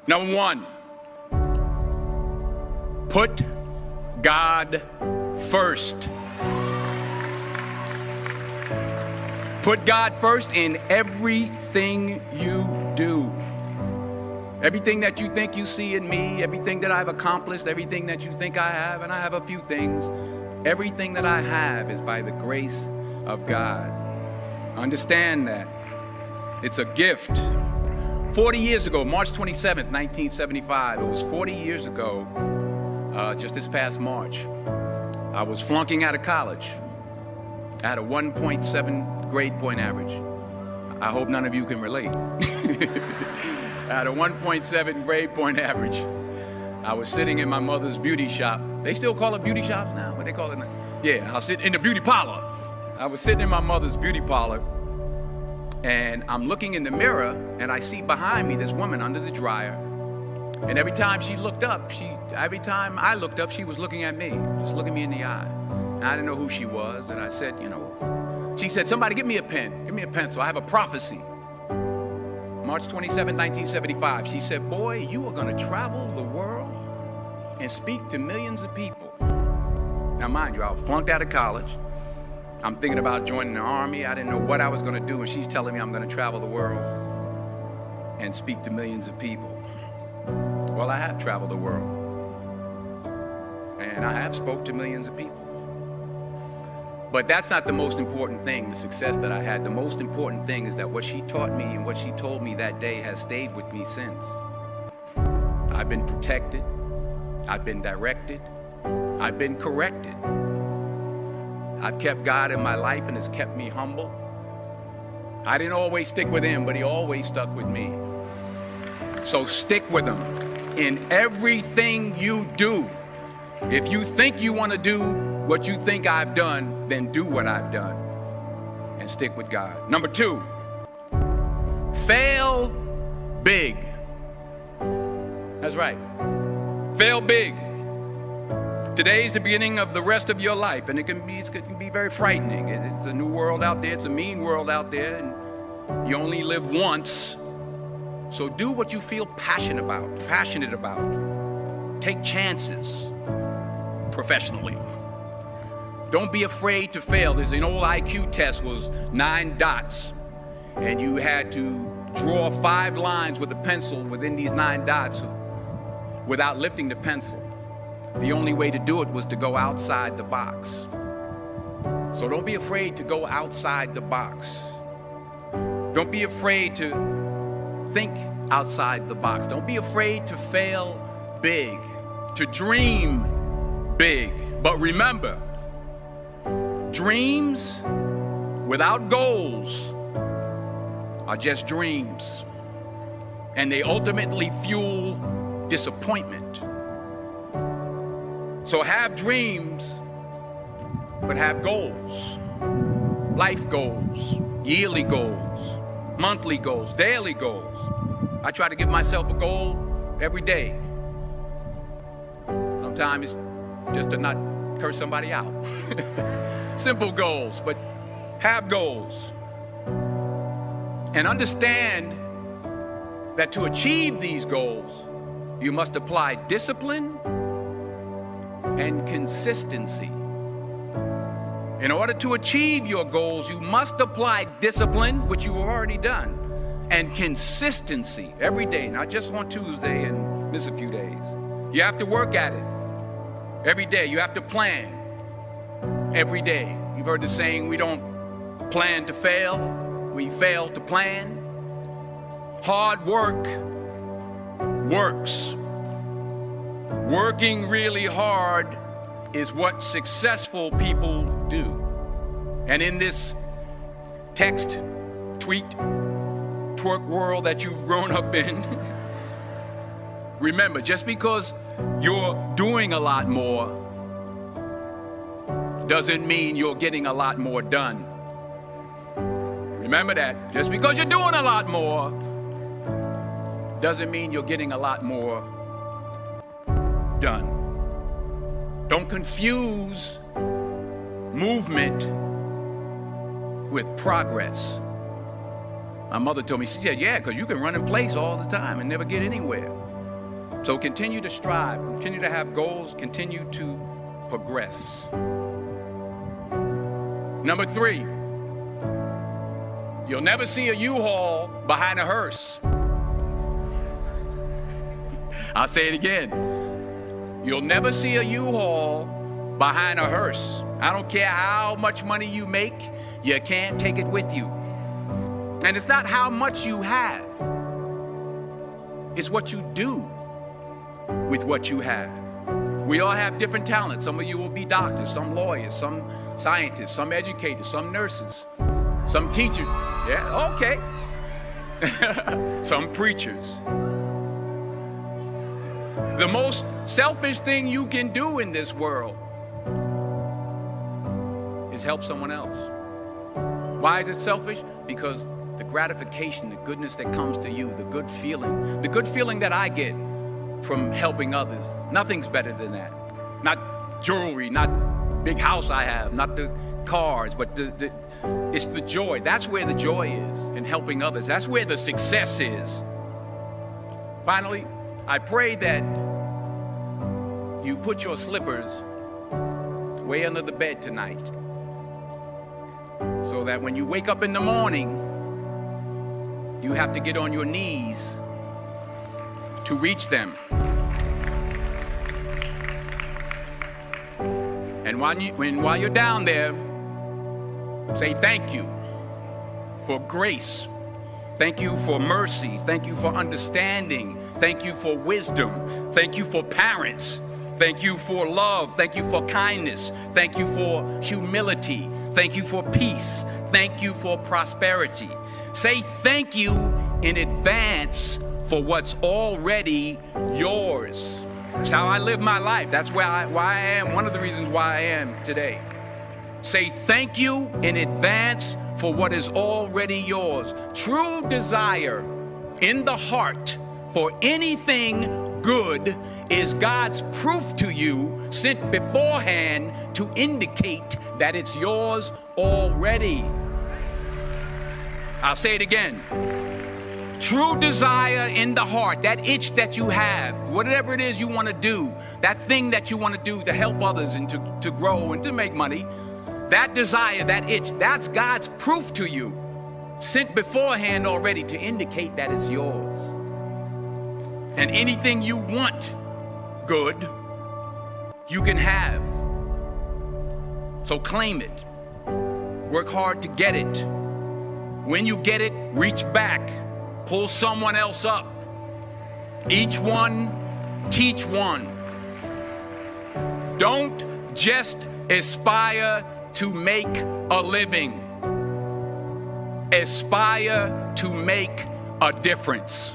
Number one, put God first. Put God first in everything you do. Everything that you think you see in me, everything that I've accomplished, everything that you think I have, and I have a few things, everything that I have is by the grace of God. Understand that. It's a gift. 40 years ago, March 27th, 1975, it was 40 years ago, just this past March, I was flunking out of college. I had a 1.7 grade point average. I hope none of you can relate. I had a 1.7 grade point average. I was sitting in my mother's beauty shop. They still call it beauty shops now? What they call it now? Yeah, I was sitting in the beauty parlor. I was sitting in my mother's beauty parlor, and I'm looking in the mirror, and I see behind me this woman under the dryer. And every time she looked up, every time I looked up, she was looking at me, just looking me in the eye. And I didn't know who she was, and I said, she said, somebody give me a pen, give me a pencil, I have a prophecy. March 27, 1975, she said, boy, you are gonna travel the world and speak to millions of people. Now mind you, I was flunked out of college. I'm thinking about joining the army. I didn't know what I was gonna do, and she's telling me I'm gonna travel the world and speak to millions of people. Well, I have traveled the world, and I have spoke to millions of people. But that's not the most important thing, the success that I had. The most important thing is that what she taught me and what she told me that day has stayed with me since. I've been protected, I've been directed, I've been corrected. I've kept God in my life, and it's kept me humble. I didn't always stick with him, but he always stuck with me. So stick with him in everything you do. If you think you want to do what you think I've done, then do what I've done and stick with God. Number two, fail big. That's right. Fail big. Today's the beginning of the rest of your life, and it can be very frightening. It's a new world out there. It's a mean world out there, and you only live once. So do what you feel passionate about. Take chances professionally. Don't be afraid to fail. There's an old IQ test, was 9 dots, and you had to draw 5 lines with a pencil within these 9 dots without lifting the pencil. The only way to do it was to go outside the box. So don't be afraid to go outside the box. Don't be afraid to think outside the box. Don't be afraid to fail big, to dream big. But remember, dreams without goals are just dreams, and they ultimately fuel disappointment. So have dreams, but have goals. Life goals, yearly goals, monthly goals, daily goals. I try to give myself a goal every day. Sometimes it's just to not curse somebody out. Simple goals, but have goals. And understand that to achieve these goals, you must apply discipline and consistency. In order to achieve your goals, you must apply discipline, which you've already done, and consistency every day, not just on Tuesday and miss a few days. You have to work at it every day. You have to plan every day. You've heard the saying, we don't plan to fail, we fail to plan. Hard work works. Working really hard is what successful people do. And in this text, tweet, twerk world that you've grown up in, remember, just because you're doing a lot more doesn't mean you're getting a lot more done. Remember that. Just because you're doing a lot more doesn't mean you're getting a lot more done. Don't confuse movement with progress. My mother told me, she said, yeah, because you can run in place all the time and never get anywhere. So continue to strive, continue to have goals, continue to progress. Number 3, you'll never see a U-Haul behind a hearse. I'll say it again. You'll never see a U-Haul behind a hearse. I don't care how much money you make, you can't take it with you. And it's not how much you have. It's what you do with what you have. We all have different talents. Some of you will be doctors, some lawyers, some scientists, some educators, some nurses, some teachers. Yeah, okay. Some preachers. The most selfish thing you can do in this world is help someone else. Why is it selfish? Because the gratification, the goodness that comes to you, the good feeling that I get from helping others, nothing's better than that. Not jewelry, not big house I have, not the cars, but it's the joy. That's where the joy is, in helping others. That's where the success is. Finally, I pray that you put your slippers way under the bed tonight, so that when you wake up in the morning, you have to get on your knees to reach them. And while you're down there, say thank you for grace. Thank you for mercy. Thank you for understanding. Thank you for wisdom. Thank you for parents. Thank you for love. Thank you for kindness. Thank you for humility. Thank you for peace. Thank you for prosperity. Say thank you in advance for what's already yours. That's how I live my life. That's why I am, one of the reasons why I am today. Say thank you in advance for what is already yours. True desire in the heart for anything good is God's proof to you, sent beforehand to indicate that it's yours already. I'll say it again. True desire in the heart, that itch that you have, whatever it is you want to do, that thing that you want to do to help others and to grow and to make money, that desire, that itch, that's God's proof to you, sent beforehand already to indicate that it's yours. And anything you want good, you can have. So claim it. Work hard to get it. When you get it, reach back. Pull someone else up. Each one, teach one. Don't just aspire to make a living. Aspire to make a difference.